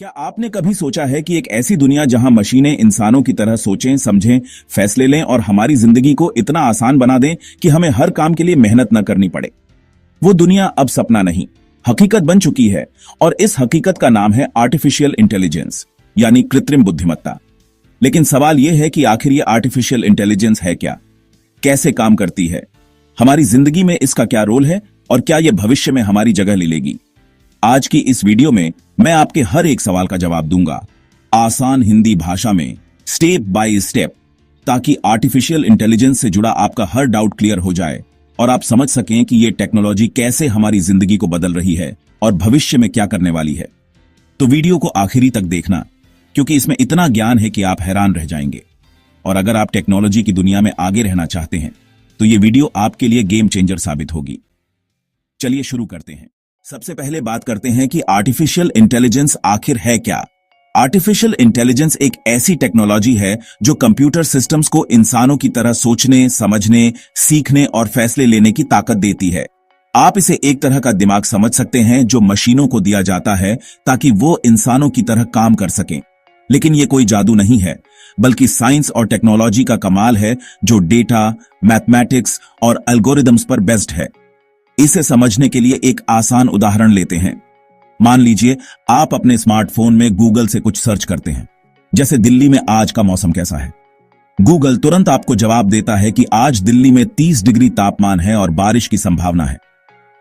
क्या आपने कभी सोचा है कि एक ऐसी दुनिया जहां मशीनें इंसानों की तरह सोचें, समझें, फैसले लें और हमारी जिंदगी को इतना आसान बना दें कि हमें हर काम के लिए मेहनत न करनी पड़े? वो दुनिया अब सपना नहीं, हकीकत बन चुकी है और इस हकीकत का नाम है आर्टिफिशियल इंटेलिजेंस, यानी कृत्रिम बुद्धिमत्ता। लेकिन सवाल यह है कि आखिर ये आर्टिफिशियल इंटेलिजेंस है क्या, कैसे काम करती है, हमारी जिंदगी में इसका क्या रोल है और क्या यह भविष्य में हमारी जगह ले लेगी? आज की इस वीडियो में मैं आपके हर एक सवाल का जवाब दूंगा, आसान हिंदी भाषा में, स्टेप बाय स्टेप, ताकि आर्टिफिशियल इंटेलिजेंस से जुड़ा आपका हर डाउट क्लियर हो जाए और आप समझ सकें कि यह टेक्नोलॉजी कैसे हमारी जिंदगी को बदल रही है और भविष्य में क्या करने वाली है। तो वीडियो को आखिरी तक देखना, क्योंकि इसमें इतना ज्ञान है कि आप हैरान रह जाएंगे। और अगर आप टेक्नोलॉजी की दुनिया में आगे रहना चाहते हैं तो यह वीडियो आपके लिए गेम चेंजर साबित होगी। चलिए शुरू करते हैं। सबसे पहले बात करते हैं कि आर्टिफिशियल इंटेलिजेंस आखिर है क्या। आर्टिफिशियल इंटेलिजेंस एक ऐसी टेक्नोलॉजी है जो कंप्यूटर सिस्टम्स को इंसानों की तरह सोचने, समझने, सीखने और फैसले लेने की ताकत देती है। आप इसे एक तरह का दिमाग समझ सकते हैं जो मशीनों को दिया जाता है ताकि वो इंसानों की तरह काम कर सकें। लेकिन ये कोई जादू नहीं है, बल्कि साइंस और टेक्नोलॉजी का कमाल है जो डेटा, मैथमेटिक्स और एल्गोरिदम्स पर बेस्ड है। इसे समझने के लिए एक आसान उदाहरण लेते हैं। मान लीजिए आप अपने स्मार्टफोन में गूगल से कुछ सर्च करते हैं, जैसे दिल्ली में आज का मौसम कैसा है। गूगल तुरंत आपको जवाब देता है कि आज दिल्ली में 30 डिग्री तापमान है और बारिश की संभावना है।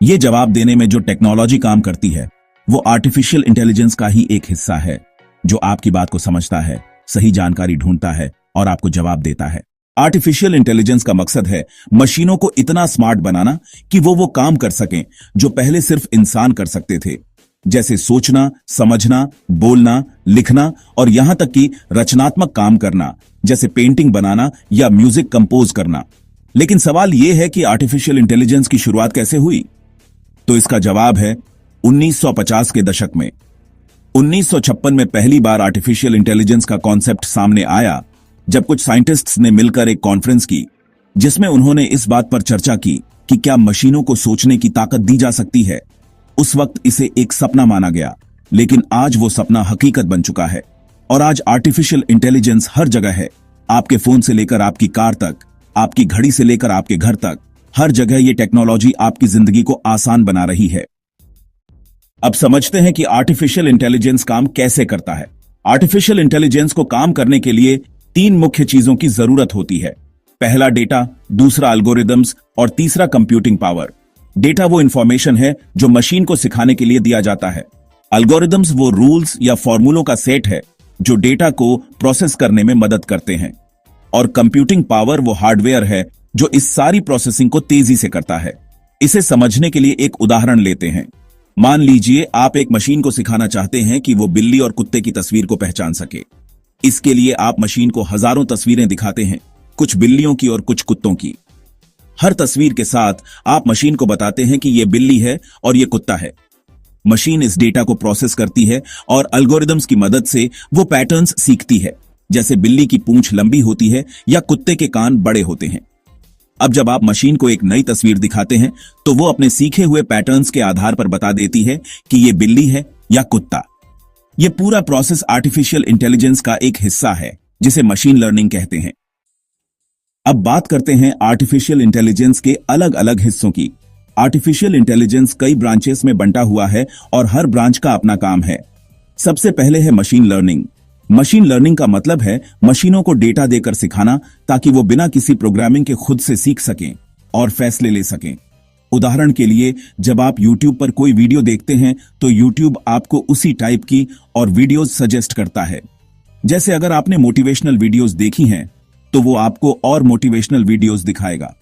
यह जवाब देने में जो टेक्नोलॉजी काम करती है वो आर्टिफिशियल इंटेलिजेंस का ही एक हिस्सा है, जो आपकी बात को समझता है, सही जानकारी ढूंढता है और आपको जवाब देता है। आर्टिफिशियल इंटेलिजेंस का मकसद है मशीनों को इतना स्मार्ट बनाना कि वो काम कर सकें जो पहले सिर्फ इंसान कर सकते थे, जैसे सोचना, समझना, बोलना, लिखना और यहां तक कि रचनात्मक काम करना, जैसे पेंटिंग बनाना या म्यूजिक कंपोज करना। लेकिन सवाल यह है कि आर्टिफिशियल इंटेलिजेंस की शुरुआत कैसे हुई? तो इसका जवाब है 1950 के दशक में। 1956 में पहली बार आर्टिफिशियल इंटेलिजेंस का कॉन्सेप्ट सामने आया, जब कुछ साइंटिस्ट्स ने मिलकर एक कॉन्फ्रेंस की जिसमें उन्होंने इस बात पर चर्चा की कि क्या मशीनों को सोचने की ताकत दी जा सकती है। उस वक्त इसे एक सपना माना गया, लेकिन आज वो सपना हकीकत बन चुका है और आज आर्टिफिशियल इंटेलिजेंस हर जगह है। आपके फोन से लेकर आपकी कार तक, आपकी घड़ी से लेकर आपके घर तक, हर जगह ये टेक्नोलॉजी आपकी जिंदगी को आसान बना रही है। अब समझते हैं कि आर्टिफिशियल इंटेलिजेंस काम कैसे करता है। आर्टिफिशियल इंटेलिजेंस को काम करने के लिए 3 मुख्य चीजों की जरूरत होती है। पहला डेटा, दूसरा एल्गोरिदम्स और तीसरा कंप्यूटिंग पावर। डेटा वो इंफॉर्मेशन है जो मशीन को सिखाने के लिए दिया जाता है। एल्गोरिदम्स वो रूल्स या फॉर्मूलों का सेट है जो डेटा को प्रोसेस करने में मदद करते हैं। और कंप्यूटिंग पावर वो हार्डवेयर है जो इस सारी प्रोसेसिंग को तेजी से करता है। इसे समझने के लिए एक उदाहरण लेते हैं। मान लीजिए आप एक मशीन को सिखाना चाहते हैं कि वो बिल्ली और कुत्ते की तस्वीर को पहचान सके। इसके लिए आप मशीन को हजारों तस्वीरें दिखाते हैं, कुछ बिल्लियों की और कुछ कुत्तों की। हर तस्वीर के साथ आप मशीन को बताते हैं कि यह बिल्ली है और यह कुत्ता है। मशीन इस डेटा को प्रोसेस करती है और एल्गोरिदम्स की मदद से वो पैटर्न्स सीखती है, जैसे बिल्ली की पूंछ लंबी होती है या कुत्ते के कान बड़े होते हैं। अब जब आप मशीन को एक नई तस्वीर दिखाते हैं तो वो अपने सीखे हुए पैटर्न्स के आधार पर बता देती है कि यह बिल्ली है या कुत्ता। यह पूरा प्रोसेस आर्टिफिशियल इंटेलिजेंस का एक हिस्सा है, जिसे मशीन लर्निंग कहते हैं। अब बात करते हैं आर्टिफिशियल इंटेलिजेंस के अलग अलग हिस्सों की। आर्टिफिशियल इंटेलिजेंस कई ब्रांचेस में बंटा हुआ है और हर ब्रांच का अपना काम है। सबसे पहले है मशीन लर्निंग। मशीन लर्निंग का मतलब है मशीनों को डेटा देकर सिखाना ताकि वो बिना किसी प्रोग्रामिंग के खुद से सीख सकें और फैसले ले सकें। उदाहरण के लिए, जब आप YouTube पर कोई वीडियो देखते हैं तो YouTube आपको उसी टाइप की और वीडियोस सजेस्ट करता है। जैसे अगर आपने मोटिवेशनल वीडियोस देखी हैं तो वो आपको और मोटिवेशनल वीडियोस दिखाएगा।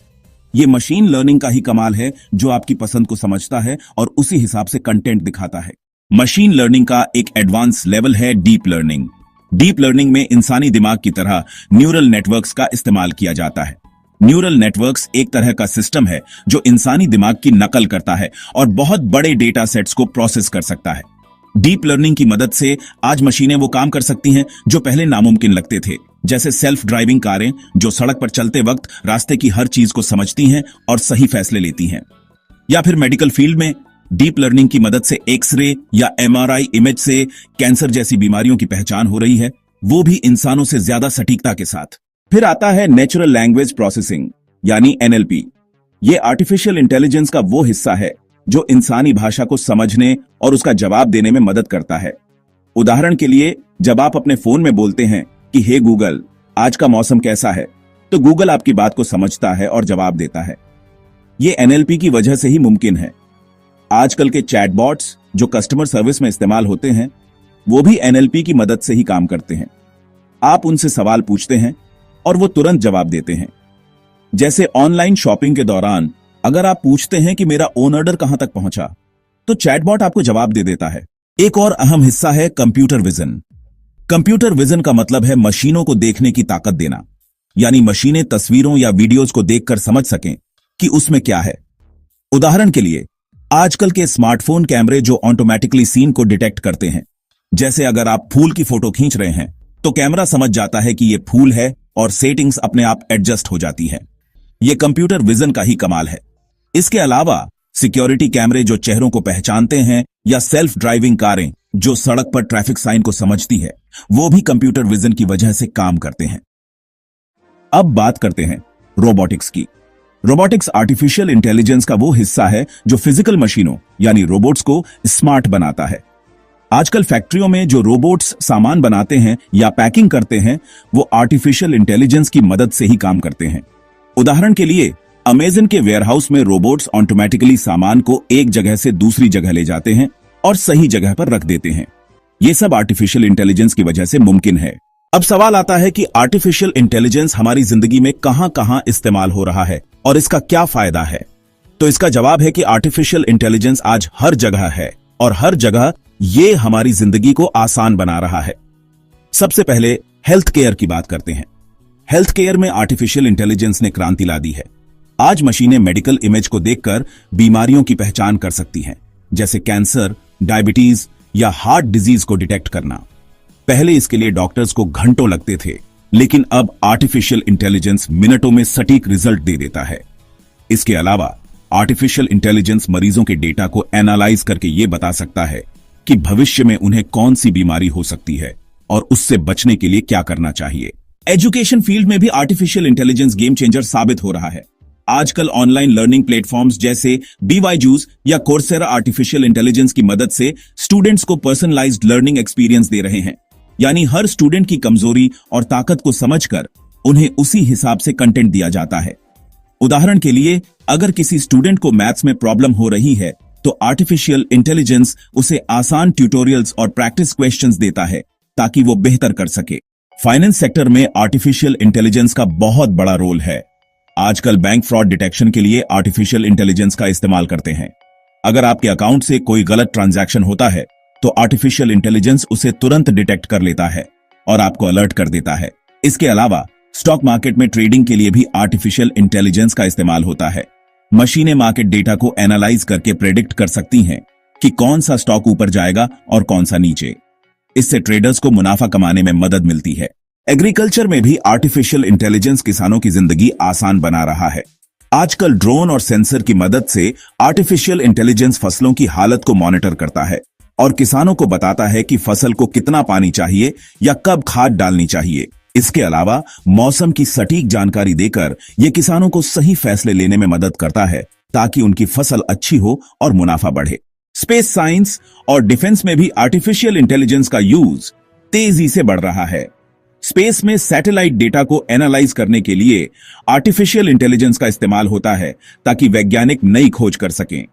ये मशीन लर्निंग का ही कमाल है जो आपकी पसंद को समझता है और उसी हिसाब से कंटेंट दिखाता है। मशीन लर्निंग का एक एडवांस लेवल है डीप लर्निंग। डीप लर्निंग में इंसानी दिमाग की तरह न्यूरल नेटवर्क्स का इस्तेमाल किया जाता है। न्यूरल नेटवर्क्स एक तरह का सिस्टम है जो इंसानी दिमाग की नकल करता है और बहुत बड़े डेटा सेट्स को प्रोसेस कर सकता है। डीप लर्निंग की मदद से आज मशीनें वो काम कर सकती हैं जो पहले नामुमकिन लगते थे, जैसे सेल्फ ड्राइविंग कारें जो सड़क पर चलते वक्त रास्ते की हर चीज को समझती हैं और सही फैसले लेती हैं। या फिर मेडिकल फील्ड में डीप लर्निंग की मदद से एक्सरे या एमआरआई इमेज से कैंसर जैसी बीमारियों की पहचान हो रही है, वो भी इंसानों से ज्यादा सटीकता के साथ। फिर आता है नेचुरल लैंग्वेज प्रोसेसिंग यानी एनएलपी। ये आर्टिफिशियल इंटेलिजेंस का वो हिस्सा है जो इंसानी भाषा को समझने और उसका जवाब देने में मदद करता है। उदाहरण के लिए, जब आप अपने फोन में बोलते हैं कि हे गूगल, आज का मौसम कैसा है, तो गूगल आपकी बात को समझता है और जवाब देता है। ये एनएलपी की वजह से ही मुमकिन है। आजकल के चैटबॉट्स जो कस्टमर सर्विस में इस्तेमाल होते हैं, वो भी एनएलपी की मदद से ही काम करते हैं। आप उनसे सवाल पूछते हैं और वो तुरंत जवाब देते हैं। जैसे ऑनलाइन शॉपिंग के दौरान अगर आप पूछते हैं कि मेरा ऑर्डर कहां तक पहुंचा, तो चैटबॉट आपको जवाब दे देता है। एक और अहम हिस्सा है कंप्यूटर विजन। कंप्यूटर विजन का मतलब है मशीनों को देखने की ताकत देना, यानी मशीनें तस्वीरों या वीडियोस को देखकर समझ सकें कि उसमें क्या है। उदाहरण के लिए, आजकल के स्मार्टफोन कैमरे जो ऑटोमेटिकली सीन को डिटेक्ट करते हैं। जैसे अगर आप फूल की फोटो खींच रहे हैं तो कैमरा समझ जाता है कि यह फूल है और सेटिंग्स अपने आप एडजस्ट हो जाती है। यह कंप्यूटर विजन का ही कमाल है। इसके अलावा सिक्योरिटी कैमरे जो चेहरों को पहचानते हैं या सेल्फ ड्राइविंग कारें जो सड़क पर ट्रैफिक साइन को समझती है, वो भी कंप्यूटर विजन की वजह से काम करते हैं। अब बात करते हैं रोबोटिक्स की। रोबोटिक्स आर्टिफिशियल इंटेलिजेंस का वो हिस्सा है जो फिजिकल मशीनों यानी रोबोट्स को स्मार्ट बनाता है। आजकल फैक्ट्रियों में जो रोबोट्स सामान बनाते हैं या पैकिंग करते हैं, वो आर्टिफिशियल इंटेलिजेंस की मदद से ही काम करते हैं। उदाहरण के लिए, अमेज़न के वेयरहाउस में रोबोट्स ऑटोमेटिकली सामान को एक जगह से दूसरी जगह ले जाते हैं और सही जगह पर रख देते हैं। ये सब आर्टिफिशियल इंटेलिजेंस की वजह से मुमकिन है। अब सवाल आता है कि आर्टिफिशियल इंटेलिजेंस हमारी जिंदगी में कहां-कहां इस्तेमाल हो रहा है और इसका क्या फायदा है। तो इसका जवाब है कि आर्टिफिशियल इंटेलिजेंस आज हर जगह है और हर जगह ये हमारी जिंदगी को आसान बना रहा है। सबसे पहले हेल्थ केयर की बात करते हैं। हेल्थ केयर में आर्टिफिशियल इंटेलिजेंस ने क्रांति ला दी है। आज मशीनें मेडिकल इमेज को देखकर बीमारियों की पहचान कर सकती हैं, जैसे कैंसर, डायबिटीज या हार्ट डिजीज को डिटेक्ट करना। पहले इसके लिए डॉक्टर्स को घंटों लगते थे, लेकिन अब आर्टिफिशियल इंटेलिजेंस मिनटों में सटीक रिजल्ट दे देता है। इसके अलावा आर्टिफिशियल इंटेलिजेंस मरीजों के डेटा को एनालाइज करके यह बता सकता है कि भविष्य में उन्हें कौन सी बीमारी हो सकती है और उससे बचने के लिए क्या करना चाहिए। एजुकेशन फील्ड में भी आर्टिफिशियल इंटेलिजेंस गेम चेंजर साबित हो रहा है। आजकल ऑनलाइन लर्निंग प्लेटफॉर्म्स जैसे BYJU'S या कोर्सेरा आर्टिफिशियल इंटेलिजेंस की मदद से स्टूडेंट्स को पर्सनलाइज्ड लर्निंग एक्सपीरियंस दे रहे हैं, यानी हर स्टूडेंट की कमजोरी और ताकत को समझकर उन्हें उसी हिसाब से कंटेंट दिया जाता है। उदाहरण के लिए, अगर किसी स्टूडेंट को मैथ्स में प्रॉब्लम हो रही है तो आर्टिफिशियल इंटेलिजेंस उसे आसान ट्यूटोरियल्स और प्रैक्टिस क्वेश्चंस देता है ताकि वो बेहतर कर सके। फाइनेंस सेक्टर में आर्टिफिशियल इंटेलिजेंस का बहुत बड़ा रोल है। आजकल बैंक फ्रॉड डिटेक्शन के लिए आर्टिफिशियल इंटेलिजेंस का इस्तेमाल करते हैं। अगर आपके अकाउंट से कोई गलत ट्रांजैक्शन होता है तो आर्टिफिशियल इंटेलिजेंस उसे तुरंत डिटेक्ट कर लेता है और आपको अलर्ट कर देता है। इसके अलावा स्टॉक मार्केट में ट्रेडिंग के लिए भी आर्टिफिशियल इंटेलिजेंस का इस्तेमाल होता है। मशीनें मार्केट डेटा को एनालाइज करके प्रेडिक्ट कर सकती हैं कि कौन सा स्टॉक ऊपर जाएगा और कौन सा नीचे। इससे ट्रेडर्स को मुनाफा कमाने में मदद मिलती है। एग्रीकल्चर में भी आर्टिफिशियल इंटेलिजेंस किसानों की जिंदगी आसान बना रहा है। आजकल ड्रोन और सेंसर की मदद से आर्टिफिशियल इंटेलिजेंस फसलों की हालत को मॉनिटर करता है और किसानों को बताता है कि फसल को कितना पानी चाहिए या कब खाद डालनी चाहिए। इसके अलावा मौसम की सटीक जानकारी देकर यह किसानों को सही फैसले लेने में मदद करता है ताकि उनकी फसल अच्छी हो और मुनाफा बढ़े। स्पेस साइंस और डिफेंस में भी आर्टिफिशियल इंटेलिजेंस का यूज तेजी से बढ़ रहा है। स्पेस में सैटेलाइट डेटा को एनालाइज करने के लिए आर्टिफिशियल इंटेलिजेंस का इस्तेमाल होता है ताकि वैज्ञानिक नई खोज कर सकें।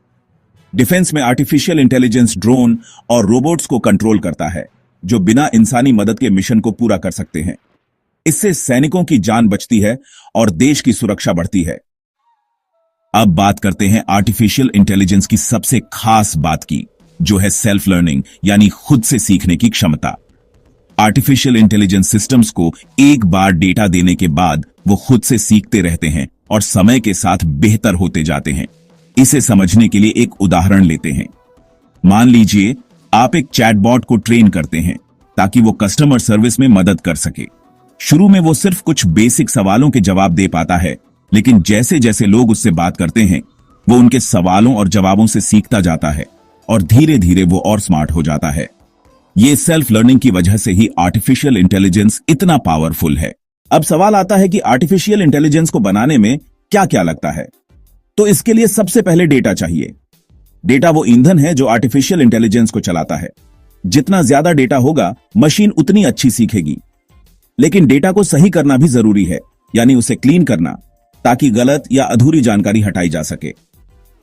डिफेंस में आर्टिफिशियल इंटेलिजेंस ड्रोन और रोबोट्स को कंट्रोल करता है जो बिना इंसानी मदद के मिशन को पूरा कर सकते हैं। इससे सैनिकों की जान बचती है और देश की सुरक्षा बढ़ती है। अब बात करते हैं आर्टिफिशियल इंटेलिजेंस की सबसे खास बात की, जो है सेल्फ लर्निंग यानी खुद से सीखने की क्षमता। आर्टिफिशियल इंटेलिजेंस सिस्टम्स को एक बार डेटा देने के बाद वो खुद से सीखते रहते हैं और समय के साथ बेहतर होते जाते हैं। इसे समझने के लिए एक उदाहरण लेते हैं। मान लीजिए आप एक चैटबॉट को ट्रेन करते हैं ताकि वो कस्टमर सर्विस में मदद कर सके। शुरू में वो सिर्फ कुछ बेसिक सवालों के जवाब दे पाता है, लेकिन जैसे जैसे लोग उससे बात करते हैं वो उनके सवालों और जवाबों से सीखता जाता है और धीरे धीरे वो और स्मार्ट हो जाता है। ये सेल्फ लर्निंग की वजह से ही आर्टिफिशियल इंटेलिजेंस इतना पावरफुल है। अब सवाल आता है कि आर्टिफिशियल इंटेलिजेंस को बनाने में क्या क्या लगता है। तो इसके लिए सबसे पहले डेटा चाहिए। डेटा वो ईंधन है जो आर्टिफिशियल इंटेलिजेंस को चलाता है। जितना ज्यादा डेटा होगा, मशीन उतनी अच्छी सीखेगी। लेकिन डेटा को सही करना भी जरूरी है, यानी उसे क्लीन करना, ताकि गलत या अधूरी जानकारी हटाई जा सके।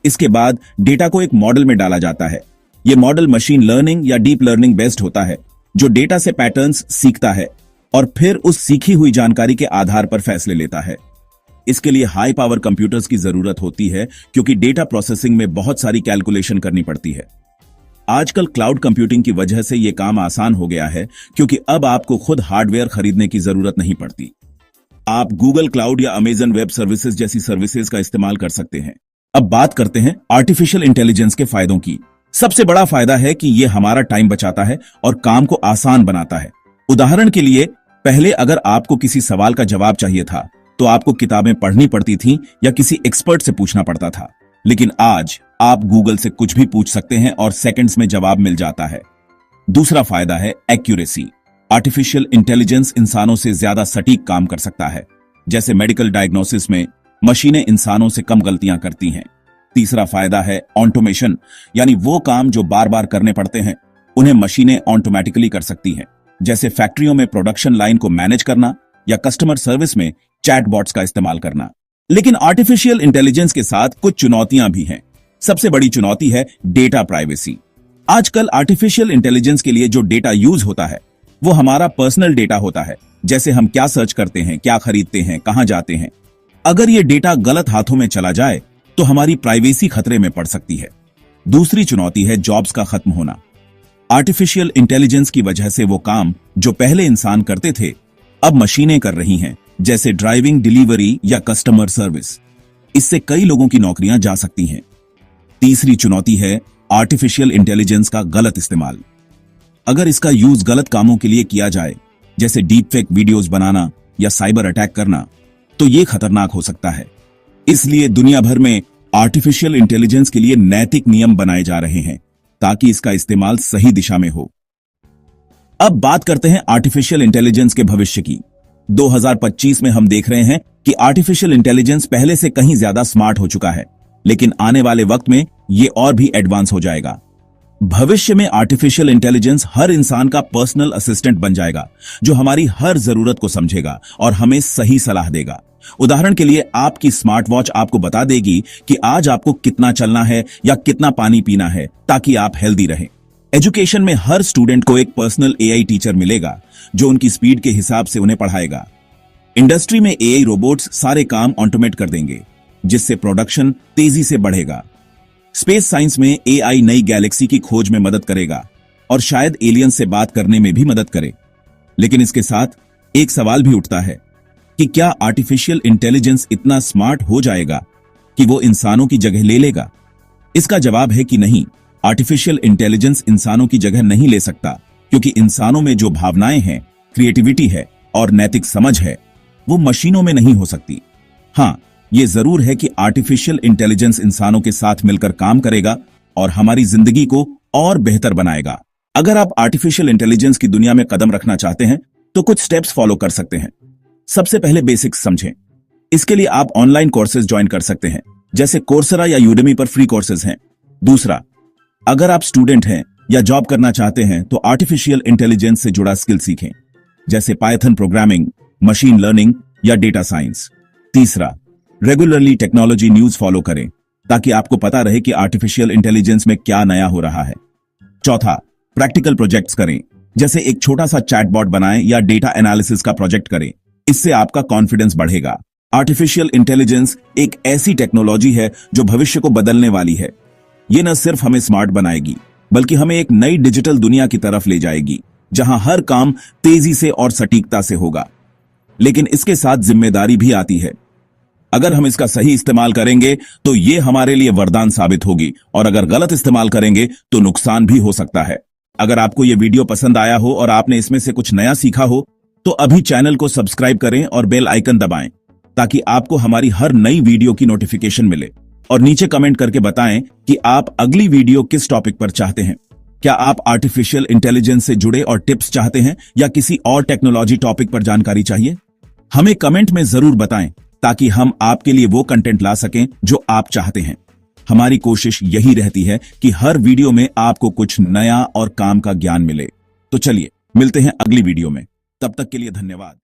इसके बाद डेटा को एक मॉडल में डाला जाता है। यह मॉडल मशीन लर्निंग या डीप लर्निंग बेस्ड होता है, जो डेटा से पैटर्न्स सीखता है और फिर उस सीखी हुई जानकारी के आधार पर फैसले लेता है। इसके लिए हाई पावर कंप्यूटर्स की जरूरत होती है, क्योंकि डेटा प्रोसेसिंग में बहुत सारी कैलकुलेशन करनी पड़ती है। आजकल क्लाउड कंप्यूटिंग की वजह से यह काम आसान हो गया है, क्योंकि अब आपको खुद हार्डवेयर खरीदने की जरूरत नहीं पड़ती। आप गूगल क्लाउड या अमेजन वेब सर्विसेज जैसी सर्विसेज का इस्तेमाल कर सकते हैं। अब बात करते हैं आर्टिफिशियल इंटेलिजेंस के फायदों की। सबसे बड़ा फायदा है कि यह हमारा टाइम बचाता है और काम को आसान बनाता है। उदाहरण के लिए, पहले अगर आपको किसी सवाल का जवाब चाहिए था तो आपको किताबें पढ़नी पड़ती थीं या किसी एक्सपर्ट से पूछना पड़ता था। लेकिन आज आप गूगल से कुछ भी पूछ सकते हैं और सेकंड्स में जवाब मिल जाता है। दूसरा फायदा है एक्यूरेसी। आर्टिफिशियल इंटेलिजेंस इंसानों से ज्यादा सटीक काम कर सकता है। जैसे मेडिकल डायग्नोसिस में मशीनें इंसानों से कम गलतियां करती हैं। तीसरा फायदा है ऑटोमेशन, यानी वो काम जो बार बार करने पड़ते हैं उन्हें मशीनें ऑटोमेटिकली कर सकती हैं। जैसे फैक्ट्रियों में प्रोडक्शन लाइन को मैनेज करना या कस्टमर सर्विस में चैटबॉट्स का इस्तेमाल करना। लेकिन आर्टिफिशियल इंटेलिजेंस के साथ कुछ चुनौतियां भी हैं। सबसे बड़ी चुनौती है डेटा प्राइवेसी। आजकल आर्टिफिशियल इंटेलिजेंस के लिए जो डेटा यूज होता है वो हमारा पर्सनल डेटा होता है। जैसे हम क्या सर्च करते हैं, क्या खरीदते हैं, कहां जाते हैं। अगर ये डेटा गलत हाथों में चला जाए तो हमारी प्राइवेसी खतरे में पड़ सकती है। दूसरी चुनौती है जॉब्स का खत्म होना। आर्टिफिशियल इंटेलिजेंस की वजह से वो काम जो पहले इंसान करते थे अब मशीनें कर रही हैं, जैसे ड्राइविंग, डिलीवरी या कस्टमर सर्विस। इससे कई लोगों की नौकरियां जा सकती हैं। तीसरी चुनौती है आर्टिफिशियल इंटेलिजेंस का गलत इस्तेमाल। अगर इसका यूज गलत कामों के लिए किया जाए, जैसे डीप फेक वीडियोस बनाना या साइबर अटैक करना, तो ये खतरनाक हो सकता है। इसलिए दुनिया भर में आर्टिफिशियल इंटेलिजेंस के लिए नैतिक नियम बनाए जा रहे हैं, ताकि इसका इस्तेमाल सही दिशा में हो। अब बात करते हैं आर्टिफिशियल इंटेलिजेंस के भविष्य की। 2025 में हम देख रहे हैं कि आर्टिफिशियल इंटेलिजेंस पहले से कहीं ज्यादा स्मार्ट हो चुका है, लेकिन आने वाले वक्त में ये और भी एडवांस हो जाएगा। भविष्य में आर्टिफिशियल इंटेलिजेंस हर इंसान का पर्सनल असिस्टेंट बन जाएगा, जो हमारी हर जरूरत को समझेगा और हमें सही सलाह देगा। उदाहरण के लिए, आपकी स्मार्ट वॉच आपको बता देगी कि आज आपको कितना चलना है या कितना पानी पीना है, ताकि आप हेल्दी रहें। एजुकेशन में हर स्टूडेंट को एक पर्सनल एआई टीचर मिलेगा, जो उनकी स्पीड के हिसाब से उन्हें पढ़ाएगा। इंडस्ट्री में एआई रोबोट्स सारे काम ऑटोमेट कर देंगे, जिससे प्रोडक्शन तेजी से बढ़ेगा। स्पेस साइंस में एआई नई गैलेक्सी की खोज में मदद करेगा और शायद एलियंस से बात करने में भी मदद करे। लेकिन इसके साथ एक सवाल भी उठता है कि क्या आर्टिफिशियल इंटेलिजेंस इतना स्मार्ट हो जाएगा कि वो इंसानों की जगह ले लेगा? इसका जवाब है कि नहीं। आर्टिफिशियल इंटेलिजेंस इंसानों की जगह नहीं ले सकता, क्योंकि इंसानों में जो भावनाएं हैं, क्रिएटिविटी है और नैतिक समझ है, वो मशीनों में नहीं हो सकती। हाँ, ये जरूर है कि आर्टिफिशियल इंटेलिजेंस इंसानों के साथ मिलकर काम करेगा और हमारी जिंदगी को और बेहतर बनाएगा। अगर आप आर्टिफिशियल इंटेलिजेंस की दुनिया में कदम रखना चाहते हैं तो कुछ स्टेप्स फॉलो कर सकते हैं। सबसे पहले बेसिक्स समझें। इसके लिए आप ऑनलाइन कोर्सेज ज्वाइन कर सकते हैं, जैसे कोर्सेरा या यूडेमी पर फ्री कोर्सेज हैं। दूसरा, अगर आप स्टूडेंट हैं या जॉब करना चाहते हैं तो आर्टिफिशियल इंटेलिजेंस से जुड़ा स्किल सीखें, जैसे पाइथन प्रोग्रामिंग, मशीन लर्निंग या डेटा साइंस। तीसरा, रेगुलरली टेक्नोलॉजी न्यूज फॉलो करें, ताकि आपको पता रहे कि आर्टिफिशियल इंटेलिजेंस में क्या नया हो रहा है। चौथा, प्रैक्टिकल प्रोजेक्ट्स करें, जैसे एक छोटा सा चैटबॉट बनाएं या डेटा एनालिसिस का प्रोजेक्ट करें। इससे आपका कॉन्फिडेंस बढ़ेगा। आर्टिफिशियल इंटेलिजेंस एक ऐसी टेक्नोलॉजी है जो भविष्य को बदलने वाली है। ये न सिर्फ हमें स्मार्ट बनाएगी, बल्कि हमें एक नई डिजिटल दुनिया की तरफ ले जाएगी, जहां हर काम तेजी से और सटीकता से होगा। लेकिन इसके साथ जिम्मेदारी भी आती है। अगर हम इसका सही इस्तेमाल करेंगे तो ये हमारे लिए वरदान साबित होगी, और अगर गलत इस्तेमाल करेंगे तो नुकसान भी हो सकता है। अगर आपको ये वीडियो पसंद आया हो और आपने इसमें से कुछ नया सीखा हो, तो अभी चैनल को सब्सक्राइब करें और बेल आइकन दबाएं, ताकि आपको हमारी हर नई वीडियो की नोटिफिकेशन मिले। और नीचे कमेंट करके बताएं कि आप अगली वीडियो किस टॉपिक पर चाहते हैं। क्या आप आर्टिफिशियल इंटेलिजेंस से जुड़े और टिप्स चाहते हैं या किसी और टेक्नोलॉजी टॉपिक पर जानकारी चाहिए? हमें कमेंट में जरूर बताएं ताकि हम आपके लिए वो कंटेंट ला सकें जो आप चाहते हैं। हमारी कोशिश यही रहती है कि हर वीडियो में आपको कुछ नया और काम का ज्ञान मिले। तो चलिए मिलते हैं अगली वीडियो में। तब तक के लिए धन्यवाद।